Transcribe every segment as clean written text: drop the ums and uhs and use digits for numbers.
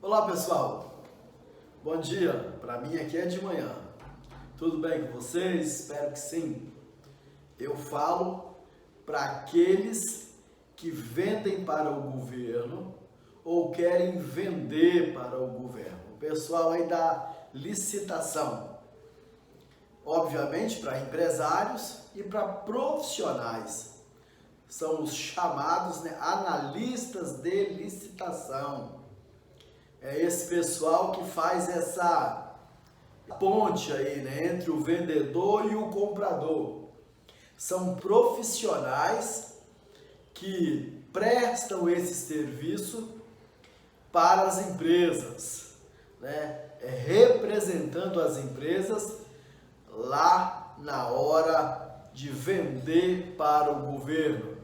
Olá pessoal, bom dia, para mim aqui é de manhã, tudo bem com vocês? Espero que sim. Eu falo para aqueles que vendem para o governo ou querem vender para o governo, o pessoal aí da licitação, obviamente para empresários e para profissionais, são os chamados analistas de licitação. É esse pessoal que faz essa ponte aí, entre o vendedor e o comprador. São profissionais que prestam esse serviço para as empresas, representando as empresas lá na hora de vender para o governo,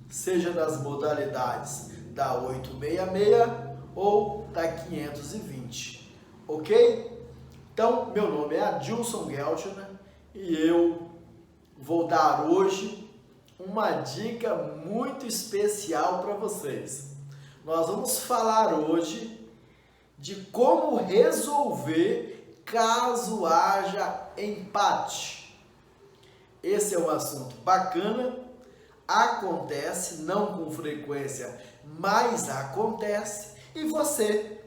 seja das modalidades da 866 ou da 520, ok? Então, meu nome é Adilson Geltner e eu vou dar hoje uma dica muito especial para vocês. Nós vamos falar hoje de como resolver caso haja empate. Esse é um assunto bacana, acontece, não com frequência, mas acontece. E você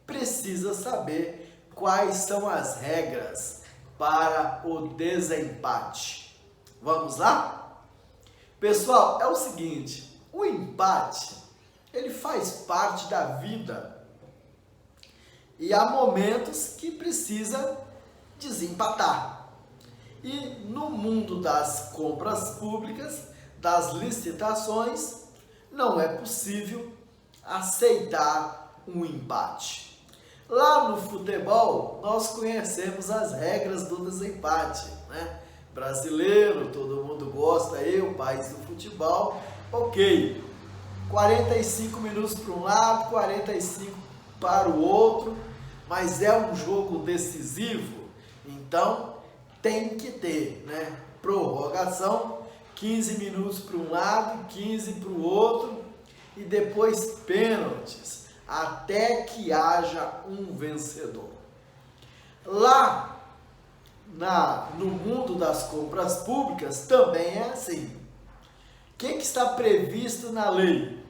precisa saber quais são as regras para o desempate. Vamos lá? Pessoal, é o seguinte, o empate, ele faz parte da vida. E há momentos que precisa desempatar. E no mundo das compras públicas, das licitações, não é possível aceitar um empate. Lá no futebol, nós conhecemos as regras do desempate, Brasileiro, todo mundo gosta, o país do futebol, ok. 45 minutos para um lado, 45 para o outro, mas é um jogo decisivo, então tem que ter, prorrogação, 15 minutos para um lado, 15 para o outro, e depois pênaltis, até que haja um vencedor. Lá no mundo das compras públicas também é assim. O que está previsto na lei?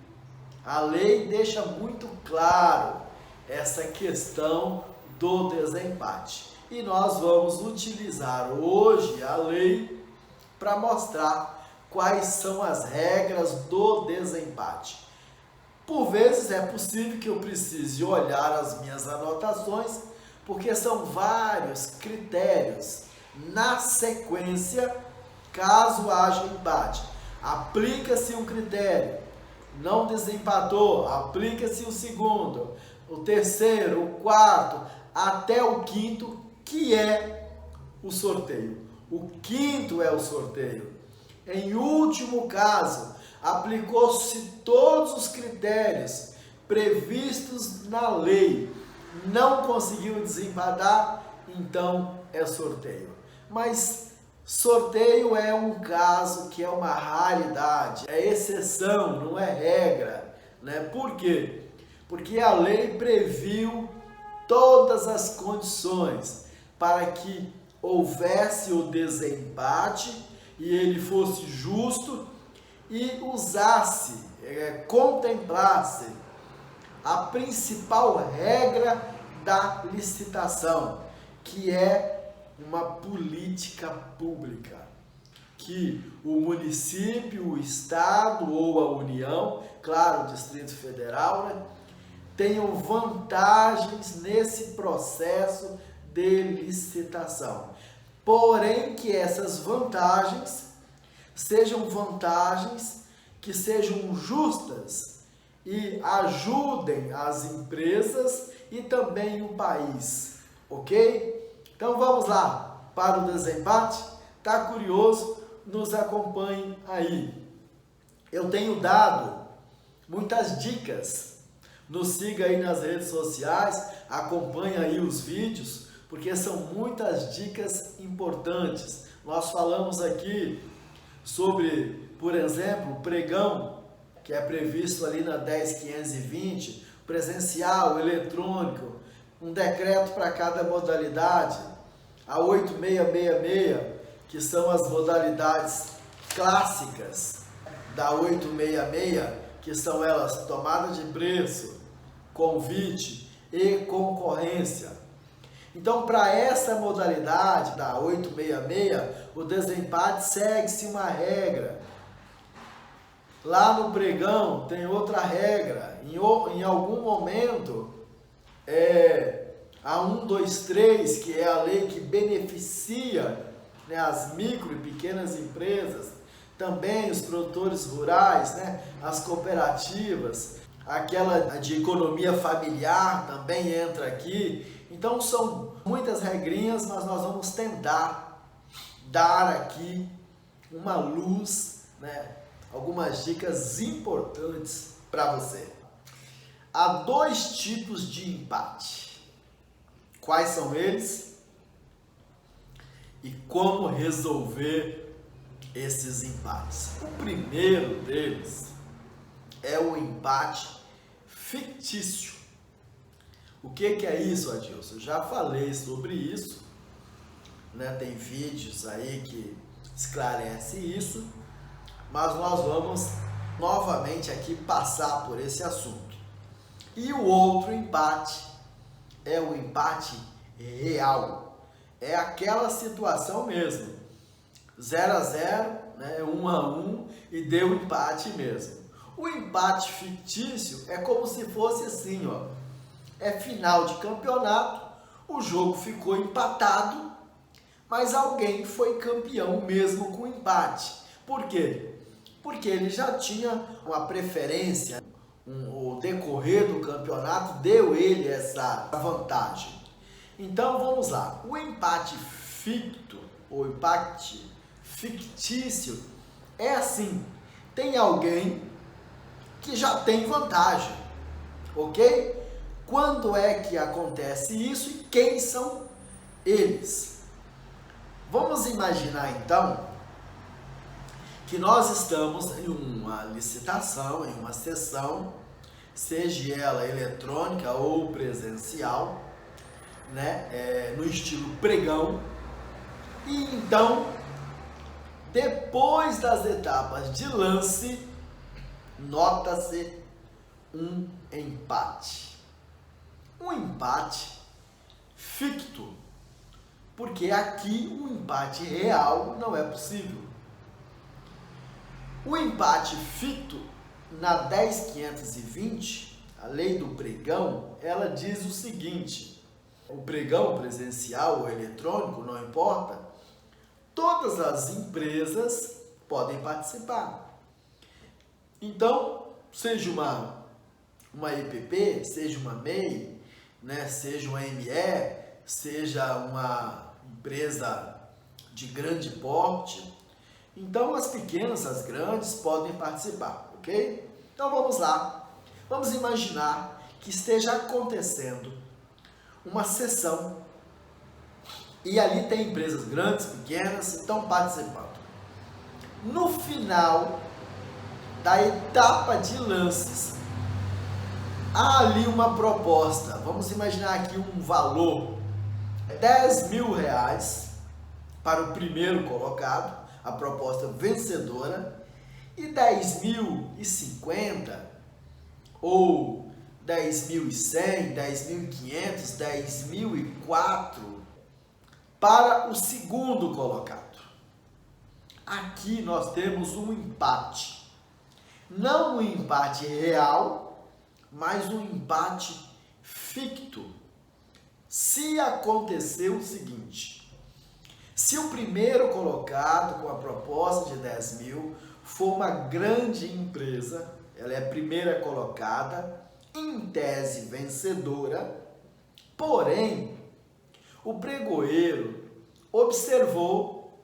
A lei deixa muito claro essa questão do desempate. E nós vamos utilizar hoje a lei para mostrar quais são as regras do desempate. Por vezes é possível que eu precise olhar as minhas anotações, porque são vários critérios na sequência, caso haja empate. Aplica-se um critério, não desempatou, aplica-se o segundo, o terceiro, o quarto, até o quinto, que é o sorteio. O quinto é o sorteio. Em último caso, aplicou-se todos os critérios previstos na lei, não conseguiu desempatar, então é sorteio. Mas sorteio é um caso que é uma raridade, é exceção, não é regra, Por quê? Porque a lei previu todas as condições para que houvesse o desempate e ele fosse justo e usasse, contemplasse a principal regra da licitação, que é uma política pública, que o município, o estado ou a União, claro, o Distrito Federal, tenham vantagens nesse processo de licitação. Porém, que essas vantagens sejam vantagens que sejam justas e ajudem as empresas e também o país, ok? Então vamos lá para o desempate? Tá curioso? Nos acompanhe aí. Eu tenho dado muitas dicas. Nos siga aí nas redes sociais, acompanhe aí os vídeos, porque são muitas dicas importantes. Nós falamos aqui sobre, por exemplo, o pregão, que é previsto ali na 10.520, presencial, eletrônico, um decreto para cada modalidade, a 8666, que são as modalidades clássicas da 866, que são elas tomada de preço, convite e concorrência. Então, para essa modalidade da 866, o desempate segue-se uma regra. Lá no pregão tem outra regra. Em algum momento, a 123, que é a lei que beneficia, né, as micro e pequenas empresas, também os produtores rurais, né, as cooperativas, aquela de economia familiar também entra aqui. Então são muitas regrinhas, mas nós vamos tentar dar aqui uma luz, né, algumas dicas importantes para você. Há dois tipos de empate. Quais são eles? E como resolver esses empates? O primeiro deles é o empate fictício. O que é isso, Adilson? Eu já falei sobre isso, né? Tem vídeos aí que esclarecem isso, mas nós vamos novamente aqui passar por esse assunto. E o outro empate é o empate real. É aquela situação mesmo, 0-0, né, 1-1 e deu empate mesmo. O empate fictício é como se fosse assim, ó. É final de campeonato, o jogo ficou empatado, mas alguém foi campeão mesmo com empate. Por quê? Porque ele já tinha uma preferência, o decorrer do campeonato deu ele essa vantagem. Então vamos lá, o empate ficto, ou empate fictício, é assim, tem alguém que já tem vantagem, ok? Quando é que acontece isso e quem são eles? Vamos imaginar então que nós estamos em uma licitação, em uma sessão, seja ela eletrônica ou presencial, né, no estilo pregão, e então, depois das etapas de lance, nota-se um empate. Um empate ficto, porque aqui o empate real não é possível. O empate ficto, na 10.520, a lei do pregão, ela diz o seguinte: o pregão presencial ou eletrônico, não importa, todas as empresas podem participar. Então, seja uma EPP, seja uma MEI, né, seja uma ME, seja uma empresa de grande porte, então as pequenas, as grandes podem participar, ok? Então vamos lá, vamos imaginar que esteja acontecendo uma sessão e ali tem empresas grandes, pequenas, que estão participando. No final da etapa de lances, há ali uma proposta, vamos imaginar aqui um valor, R$10.000 para o primeiro colocado, a proposta vencedora, e 10.050 ou 10.100, 10.500, 10.004 para o segundo colocado. Aqui nós temos um empate, não um empate real, mas um empate ficto. Se acontecer o seguinte: se o primeiro colocado com a proposta de 10.000 for uma grande empresa, ela é a primeira colocada, em tese vencedora, porém, o pregoeiro observou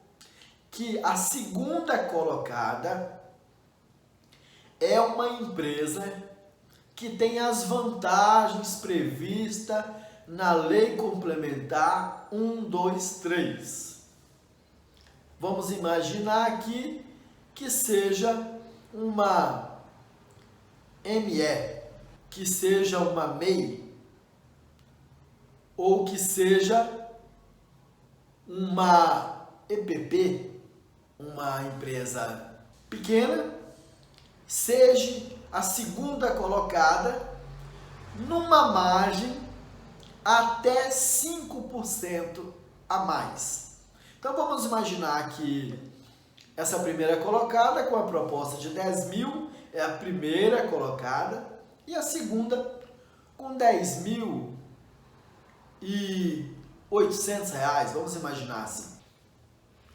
que a segunda colocada é uma empresa que tem as vantagens previstas na Lei Complementar 123. Vamos imaginar aqui que seja uma ME, que seja uma MEI ou que seja uma EPP, uma empresa pequena, seja a segunda colocada numa margem até 5% a mais. Então vamos imaginar que essa primeira colocada com a proposta de 10 mil é a primeira colocada e a segunda com 10.800 reais, vamos imaginar assim.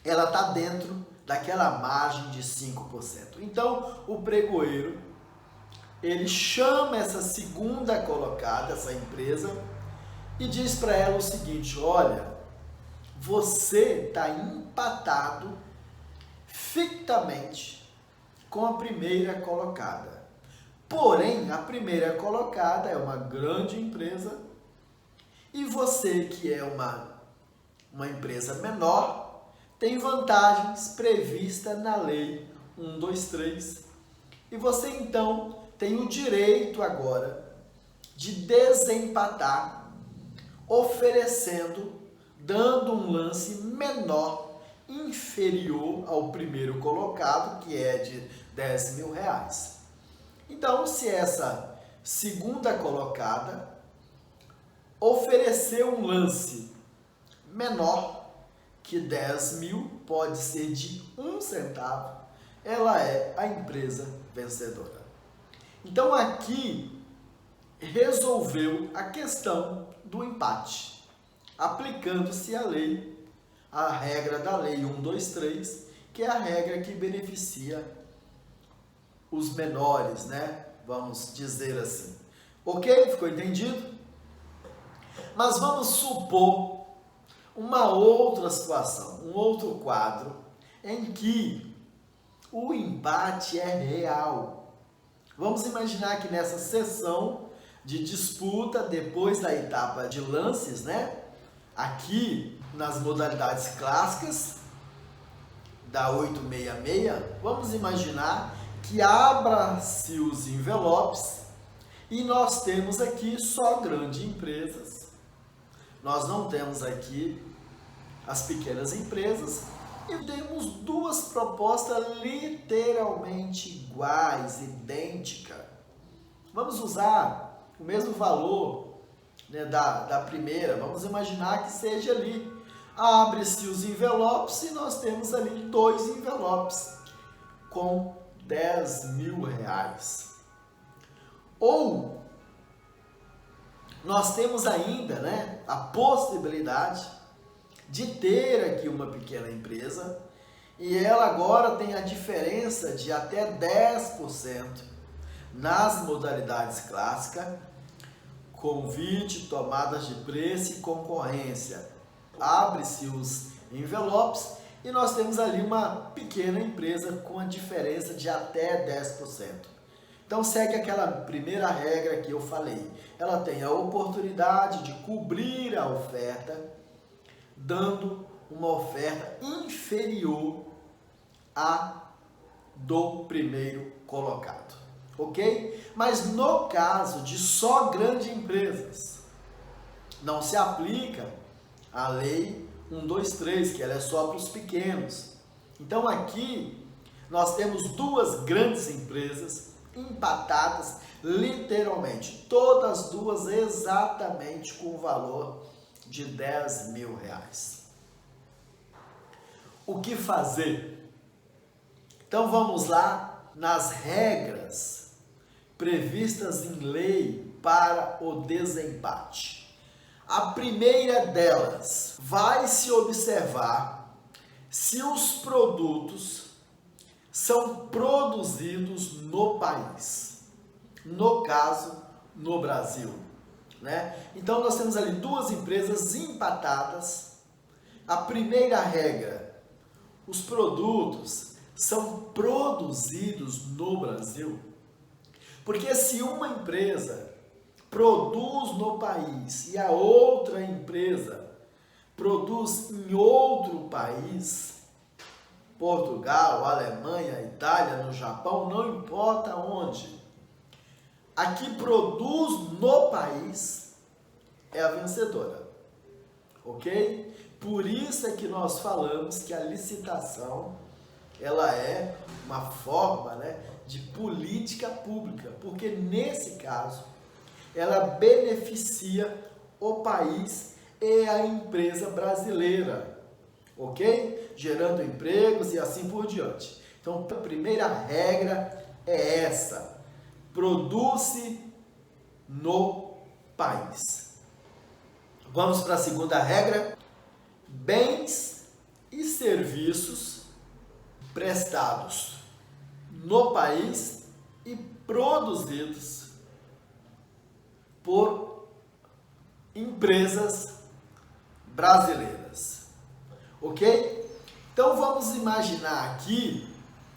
Ela está dentro daquela margem de 5%. Então o pregoeiro, ele chama essa segunda colocada, essa empresa, e diz para ela o seguinte: olha, você está empatado fictamente com a primeira colocada. Porém, a primeira colocada é uma grande empresa e você, que é uma empresa menor, tem vantagens previstas na lei 123 e você então tem o direito agora de desempatar, oferecendo, dando um lance menor, inferior ao primeiro colocado, que é de 10 mil reais. Então, se essa segunda colocada oferecer um lance menor que 10 mil, pode ser de 1 centavo, ela é a empresa vencedora. Então, aqui resolveu a questão do empate, aplicando-se a regra da lei 123, que é a regra que beneficia os menores, né? Vamos dizer assim. Ok? Ficou entendido? Mas vamos supor uma outra situação, um outro quadro, em que o empate é real. Vamos imaginar que nessa sessão de disputa, depois da etapa de lances, né? Aqui, nas modalidades clássicas da 866, vamos imaginar que abra-se os envelopes e nós temos aqui só grandes empresas. Nós não temos aqui as pequenas empresas e temos duas propostas literalmente iguais, idênticas. Vamos usar o mesmo valor, né, da primeira. Vamos imaginar que seja ali. Abre-se os envelopes e nós temos ali 2 envelopes com 10 mil reais. Ou nós temos ainda, né, a possibilidade de ter aqui uma pequena empresa e ela agora tem a diferença de até 10% nas modalidades clássicas, convite, tomadas de preço e concorrência. Abre-se os envelopes e nós temos ali uma pequena empresa com a diferença de até 10%. Então segue aquela primeira regra que eu falei. Ela tem a oportunidade de cobrir a oferta, dando uma oferta inferior à do primeiro colocado. Ok? Mas no caso de só grandes empresas, não se aplica a lei 123, que ela é só para os pequenos. Então aqui nós temos duas grandes empresas empatadas literalmente, todas duas exatamente com o valor de 10 mil reais. O que fazer? Então vamos lá nas regras previstas em lei para o desempate. A primeira delas, vai se observar se os produtos são produzidos no país, no caso, no Brasil, né? Então nós temos ali duas empresas empatadas. A primeira regra, os produtos são produzidos no Brasil, porque se uma empresa produz no país e a outra empresa produz em outro país, Portugal, Alemanha, Itália, no Japão, não importa onde, a que produz no país é a vencedora, ok? Por isso é que nós falamos que a licitação, ela é uma forma, né, de política pública, porque nesse caso, ela beneficia o país e a empresa brasileira, ok? Gerando empregos e assim por diante. Então, a primeira regra é essa: produz-se no país. Vamos para a segunda regra: bens e serviços prestados no país e produzidos por empresas brasileiras, ok? Então vamos imaginar aqui,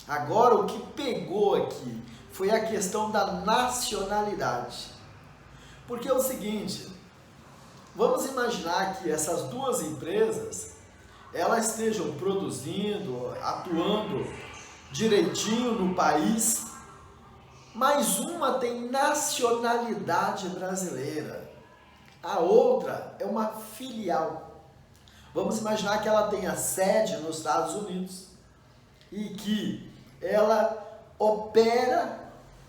agora o que pegou aqui foi a questão da nacionalidade. Porque é o seguinte, vamos imaginar que essas duas empresas, elas estejam produzindo, atuando direitinho no país, mas uma tem nacionalidade brasileira, a outra é uma filial. Vamos imaginar que ela tenha sede nos Estados Unidos e que ela opera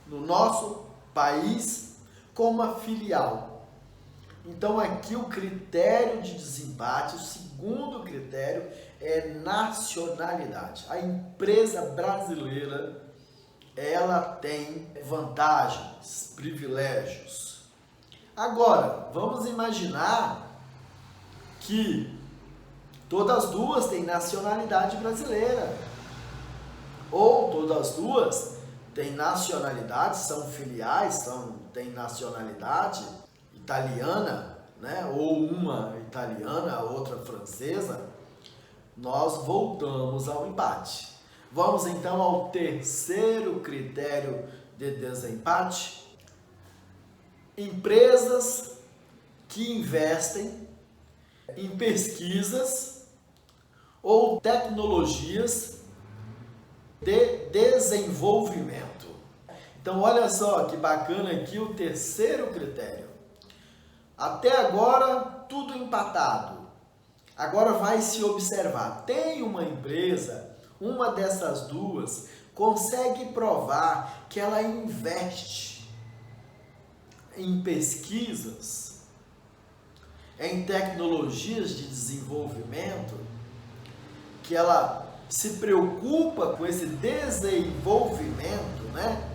no nosso país como uma filial. Então aqui o critério de desempate, o segundo critério, é nacionalidade. A empresa brasileira, ela tem vantagens, privilégios. Agora, vamos imaginar que todas as duas têm nacionalidade brasileira, ou todas as duas têm nacionalidade, são filiais, têm nacionalidade italiana, né? Ou uma italiana, a outra francesa. Nós voltamos ao empate. Vamos então ao terceiro critério de desempate: empresas que investem em pesquisas ou tecnologias de desenvolvimento. Então olha só que bacana aqui o terceiro critério. Até agora tudo empatado. Agora vai se observar, tem uma empresa, uma dessas duas, consegue provar que ela investe em pesquisas, em tecnologias de desenvolvimento, que ela se preocupa com esse desenvolvimento, né,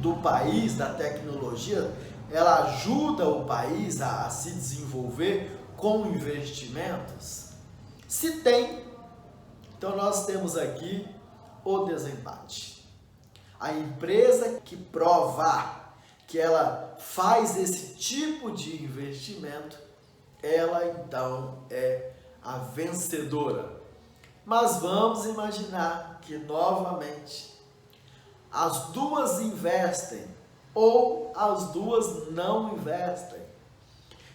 do país, da tecnologia, ela ajuda o país a se desenvolver com investimentos? Se tem, então nós temos aqui o desempate. A empresa que provar que ela faz esse tipo de investimento, ela então é a vencedora. Mas vamos imaginar que novamente as duas investem ou as duas não investem.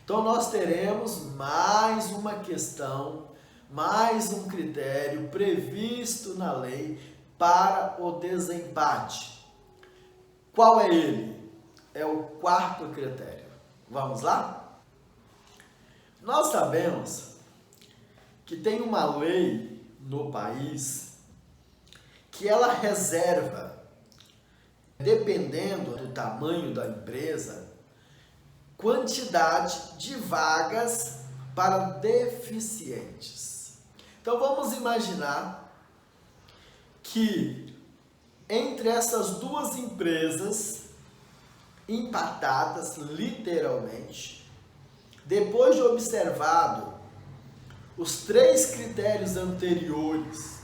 Então nós teremos mais uma questão, mais um critério previsto na lei para o desempate. Qual é ele? É o quarto critério. Vamos lá? Nós sabemos que tem uma lei no país que ela reserva, dependendo do tamanho da empresa, quantidade de vagas para deficientes. Então vamos imaginar que entre essas duas empresas empatadas, literalmente, depois de observado os três critérios anteriores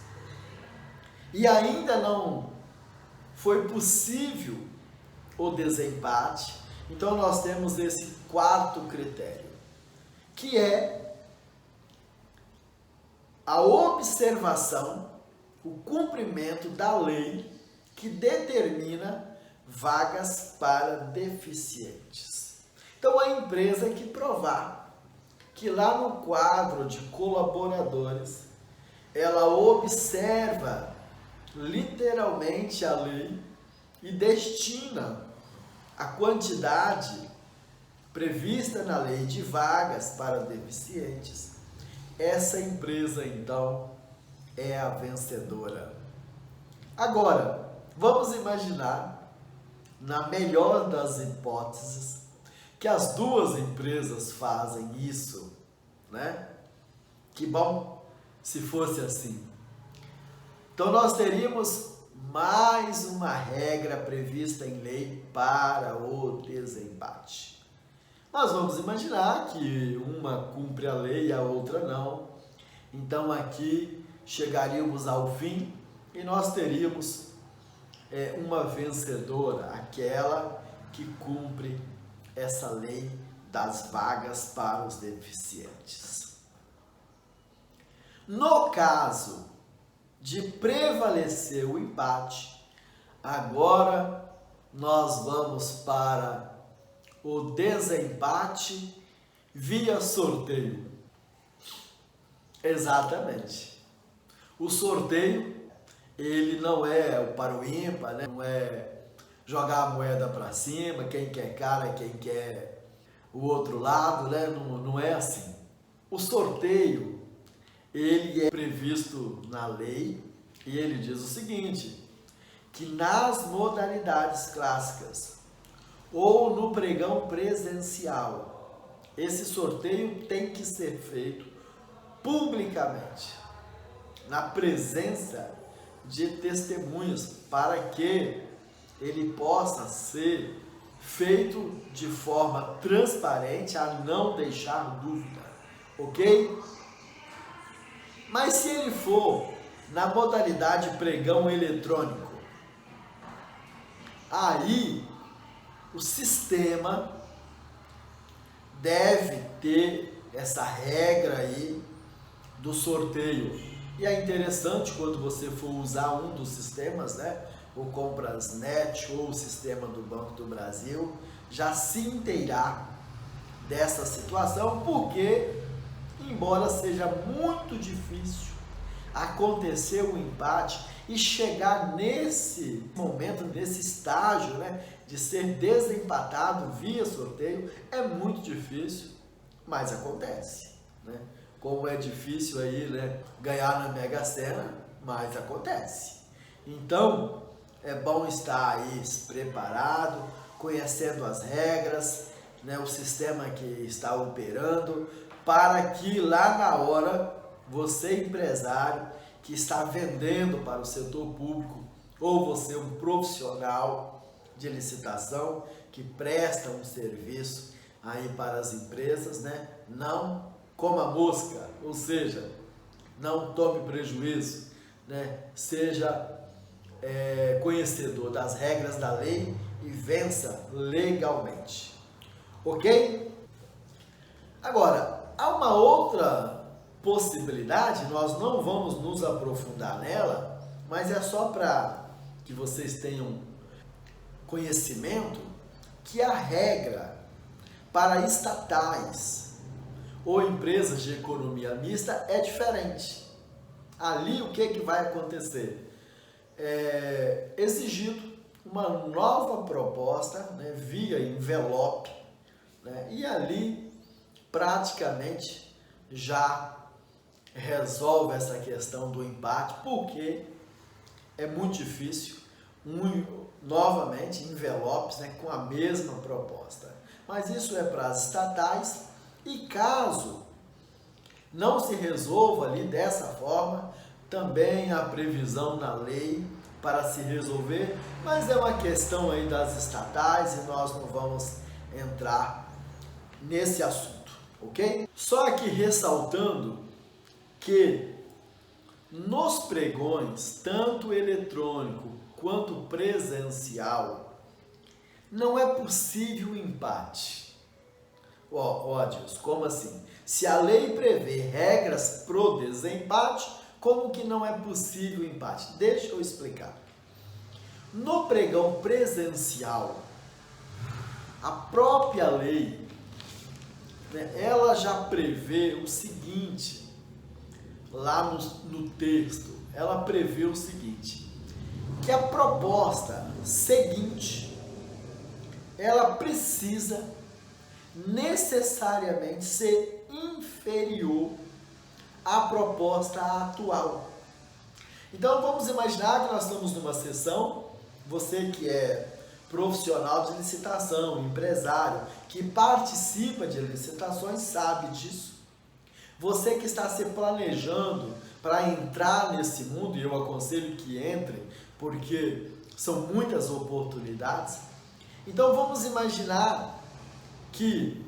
e ainda não foi possível o desempate, então nós temos esse quarto critério, que é a observação, o cumprimento da lei que determina vagas para deficientes. Então a empresa que provar que lá no quadro de colaboradores ela observa literalmente a lei e destina a quantidade prevista na lei de vagas para deficientes, essa empresa então é a vencedora. Agora, vamos imaginar, na melhor das hipóteses, que as duas empresas fazem isso, né? Que bom se fosse assim. Então nós teríamos mais uma regra prevista em lei para o desempate. Nós vamos imaginar que uma cumpre a lei e a outra não. Então aqui chegaríamos ao fim e nós teríamos uma vencedora, aquela que cumpre essa lei das vagas para os deficientes. No caso de prevalecer o empate, agora nós vamos para o desempate via sorteio. Exatamente. O sorteio, ele não é para o ímpar, né? Não é jogar a moeda para cima, quem quer cara, quem quer o outro lado, né? Não é assim. O sorteio, ele é previsto na lei e ele diz o seguinte, que nas modalidades clássicas ou no pregão presencial, esse sorteio tem que ser feito publicamente, na presença de testemunhas, para que ele possa ser feito de forma transparente, a não deixar dúvida, ok? Mas se ele for na modalidade pregão eletrônico, aí o sistema deve ter essa regra aí do sorteio. E é interessante quando você for usar um dos sistemas, né? O Comprasnet ou o sistema do Banco do Brasil, já se inteirar dessa situação, porque embora seja muito difícil acontecer o empate e chegar nesse momento, nesse estágio, né, de ser desempatado via sorteio, é muito difícil, mas acontece, né? Como é difícil aí, né, ganhar na Mega Sena, mas acontece. Então, é bom estar aí preparado, conhecendo as regras, né, o sistema que está operando, para que lá na hora, você empresário que está vendendo para o setor público, ou você um profissional de licitação que presta um serviço aí para as empresas, né, não coma mosca, ou seja, não tome prejuízo, né, seja conhecedor das regras da lei e vença legalmente, ok? Agora, há uma outra possibilidade, nós não vamos nos aprofundar nela, mas é só para que vocês tenham conhecimento que a regra para estatais ou empresas de economia mista é diferente. Ali o que vai acontecer? É exigido uma nova proposta, né, via envelope, né, e ali praticamente já resolve essa questão do empate, porque é muito difícil, novamente, envelopes, né, com a mesma proposta. Mas isso é para as estatais, e caso não se resolva ali dessa forma, também há previsão na lei para se resolver, mas é uma questão aí das estatais e nós não vamos entrar nesse assunto, ok? Só que ressaltando que nos pregões, tanto eletrônico quanto presencial, não é possível empate. Ó, Deus, como assim? Se a lei prevê regras pro desempate, como que não é possível empate? Deixa eu explicar. No pregão presencial, a própria lei, né, ela já prevê o seguinte, lá no texto, ela prevê o seguinte, que a proposta seguinte ela precisa necessariamente ser inferior à proposta atual. Então vamos imaginar que nós estamos numa sessão, você que é profissional de licitação, empresário, que participa de licitações sabe disso. Você que está se planejando para entrar nesse mundo, e eu aconselho que entre, porque são muitas oportunidades. Então vamos imaginar que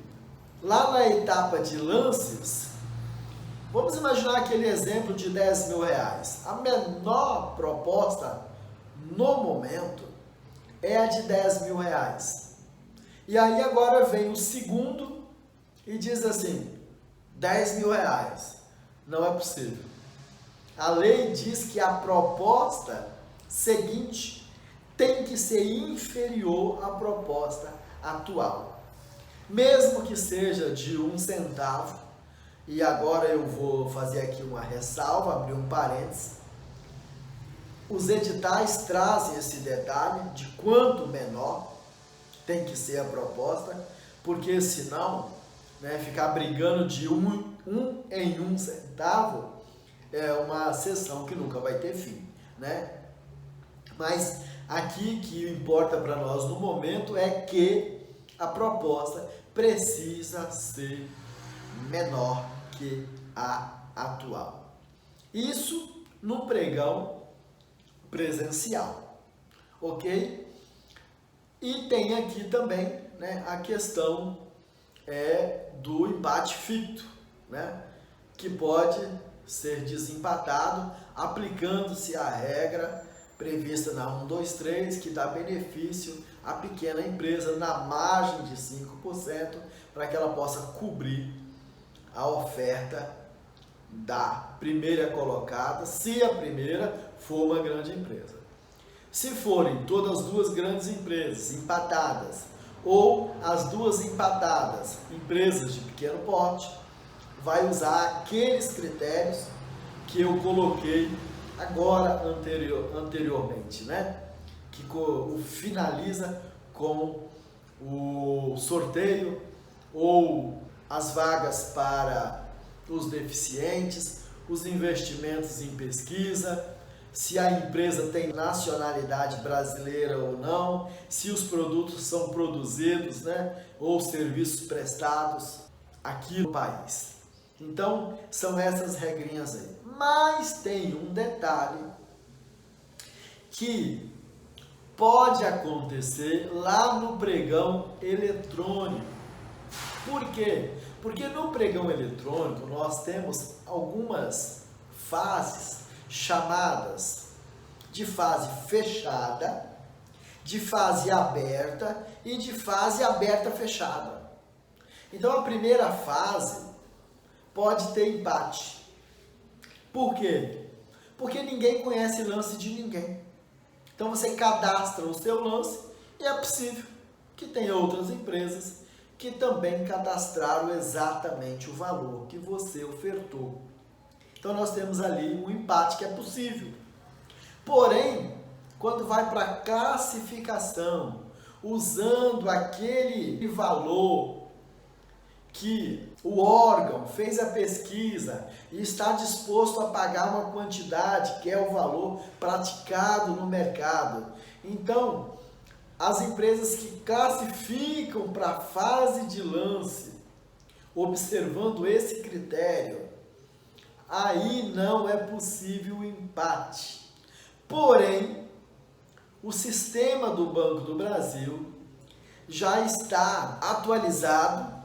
lá na etapa de lances, vamos imaginar aquele exemplo de 10 mil reais. A menor proposta no momento é a de 10 mil reais. E aí agora vem o segundo e diz assim, 10 mil reais. Não é possível. A lei diz que a proposta seguinte tem que ser inferior à proposta atual. Mesmo que seja de 1 centavo, e agora eu vou fazer aqui uma ressalva, abrir um parênteses. Os editais trazem esse detalhe de quanto menor tem que ser a proposta, porque senão, ficar brigando de um em 1 centavo é uma sessão que nunca vai ter fim, Mas aqui que o importa para nós no momento é que a proposta precisa ser menor que a atual. Isso no pregão presencial, ok? E tem aqui também a questão do empate ficto, que pode ser desempatado aplicando-se a regra prevista na 123, que dá benefício à pequena empresa na margem de 5% para que ela possa cobrir a oferta da primeira colocada, se a primeira for uma grande empresa. Se forem todas as duas grandes empresas empatadas, ou as duas empatadas, empresas de pequeno porte, vai usar aqueles critérios que eu coloquei agora anteriormente, que finaliza com o sorteio ou as vagas para os deficientes, os investimentos em pesquisa, se a empresa tem nacionalidade brasileira ou não, se os produtos são produzidos, ou serviços prestados aqui no país. Então, são essas regrinhas aí. Mas tem um detalhe que pode acontecer lá no pregão eletrônico. Por quê? Porque no pregão eletrônico nós temos algumas fases chamadas de fase fechada, de fase aberta e de fase aberta-fechada. Então a primeira fase pode ter empate. Por quê? Porque ninguém conhece lance de ninguém. Então você cadastra o seu lance e é possível que tenha outras empresas que também cadastraram exatamente o valor que você ofertou. Então nós temos ali um empate que é possível. Porém, quando vai para a classificação, usando aquele valor que o órgão fez a pesquisa e está disposto a pagar uma quantidade que é o valor praticado no mercado. Então, as empresas que classificam para a fase de lance, observando esse critério, aí não é possível o empate. Porém, o sistema do Banco do Brasil já está atualizado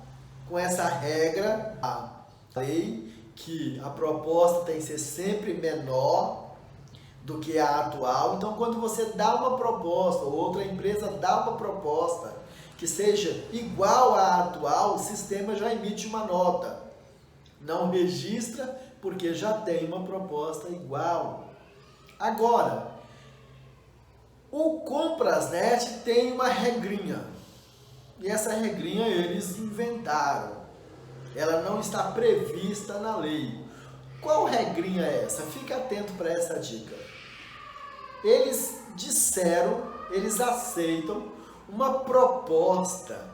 com essa regra, a lei, que a proposta tem que ser sempre menor do que a atual. Então, quando você dá uma proposta, ou outra empresa dá uma proposta que seja igual à atual, o sistema já emite uma nota. Não registra porque já tem uma proposta igual. Agora, o Comprasnet tem uma regrinha. E essa regrinha eles inventaram. Ela não está prevista na lei. Qual regrinha é essa? Fique atento para essa dica. Eles disseram, eles aceitam uma proposta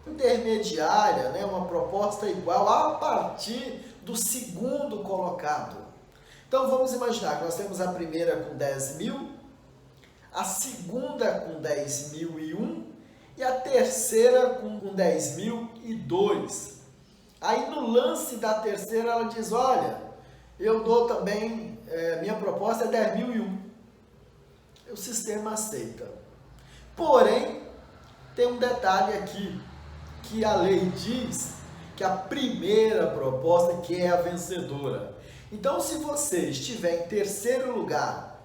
intermediária, né? Uma proposta igual a partir do segundo colocado. Então vamos imaginar que nós temos a primeira com 10 mil, a segunda com 10.001 e a terceira com 10.002. Aí no lance da terceira ela diz, olha, eu dou também, minha proposta é 10.001. O sistema aceita. Porém, tem um detalhe aqui, que a lei diz que a primeira proposta que é a vencedora. Então, se você estiver em terceiro lugar,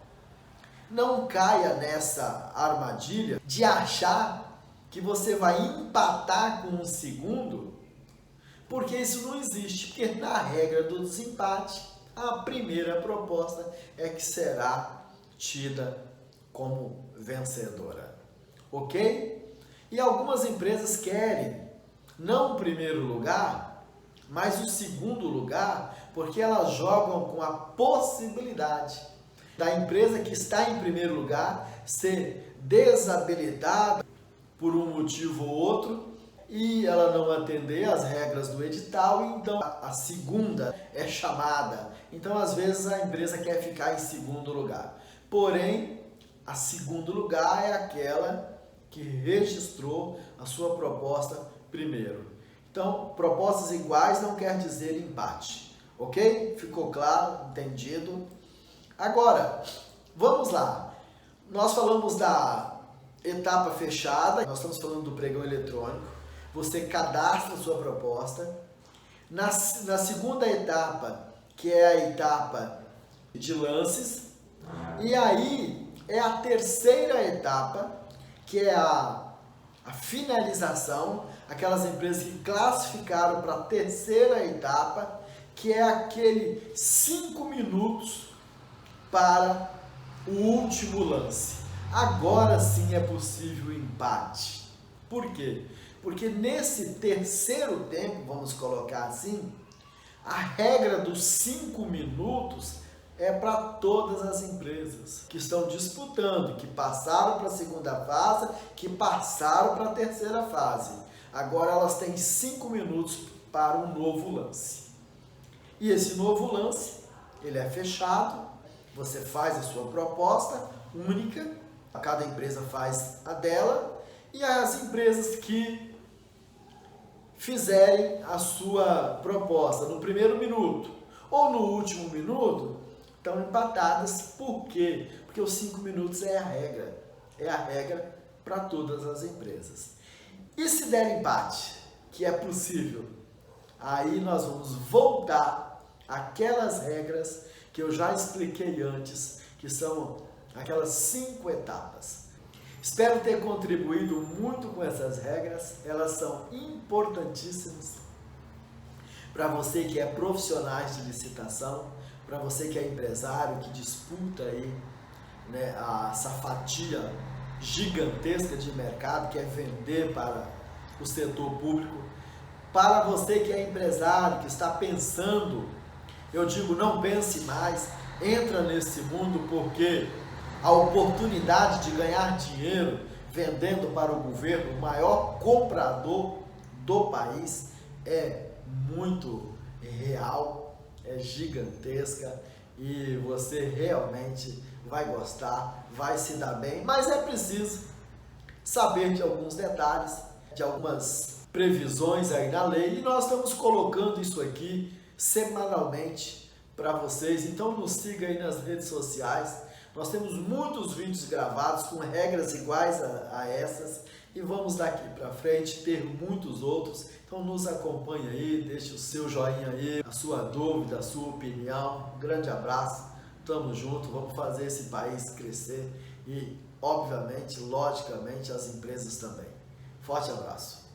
não caia nessa armadilha de achar que você vai empatar com o segundo, porque isso não existe, porque na regra do desempate, a primeira proposta é que será tida como vencedora, ok? E algumas empresas querem, não o primeiro lugar, mas o segundo lugar, porque elas jogam com a possibilidade da empresa que está em primeiro lugar ser desabilitada por um motivo ou outro e ela não atender às regras do edital, então a segunda é chamada. Então, às vezes, a empresa quer ficar em segundo lugar. Porém, a segundo lugar é aquela que registrou a sua proposta primeiro. Então, propostas iguais não quer dizer empate, ok? Ficou claro? Entendido? Agora, vamos lá. Nós falamos da etapa fechada, nós estamos falando do pregão eletrônico. Você cadastra a sua proposta. Na segunda etapa, que é a etapa de lances, e aí é a terceira etapa, que é a finalização, aquelas empresas que classificaram para a terceira etapa, que é aquele 5 minutos para o último lance. Agora sim é possível o empate. Por quê? Porque nesse terceiro tempo, vamos colocar assim, a regra dos 5 minutos é para todas as empresas que estão disputando, que passaram para a segunda fase, que passaram para a terceira fase. Agora elas têm 5 minutos para um novo lance. E esse novo lance, ele é fechado, você faz a sua proposta única, cada empresa faz a dela, e as empresas que fizerem a sua proposta no primeiro minuto ou no último minuto, estão empatadas. Por quê? Porque os 5 minutos é a regra para todas as empresas. E se der empate, que é possível, aí nós vamos voltar àquelas regras que eu já expliquei antes, que são aquelas 5 etapas. Espero ter contribuído muito com essas regras, elas são importantíssimas para você que é profissional de licitação, para você que é empresário, que disputa aí, né, essa fatia gigantesca de mercado, que é vender para o setor público. Para você que é empresário, que está pensando, eu digo, não pense mais, entra nesse mundo, porque a oportunidade de ganhar dinheiro vendendo para o governo, o maior comprador do país, é muito real, é gigantesca, e você realmente vai gostar, vai se dar bem, mas é preciso saber de alguns detalhes, de algumas previsões aí na lei, e nós estamos colocando isso aqui semanalmente para vocês. Então nos siga aí nas redes sociais, nós temos muitos vídeos gravados com regras iguais a essas, e vamos daqui para frente ter muitos outros. Então nos acompanhe aí, deixe o seu joinha aí, a sua dúvida, a sua opinião. Um grande abraço, tamo junto, vamos fazer esse país crescer e, obviamente, logicamente, as empresas também. Forte abraço.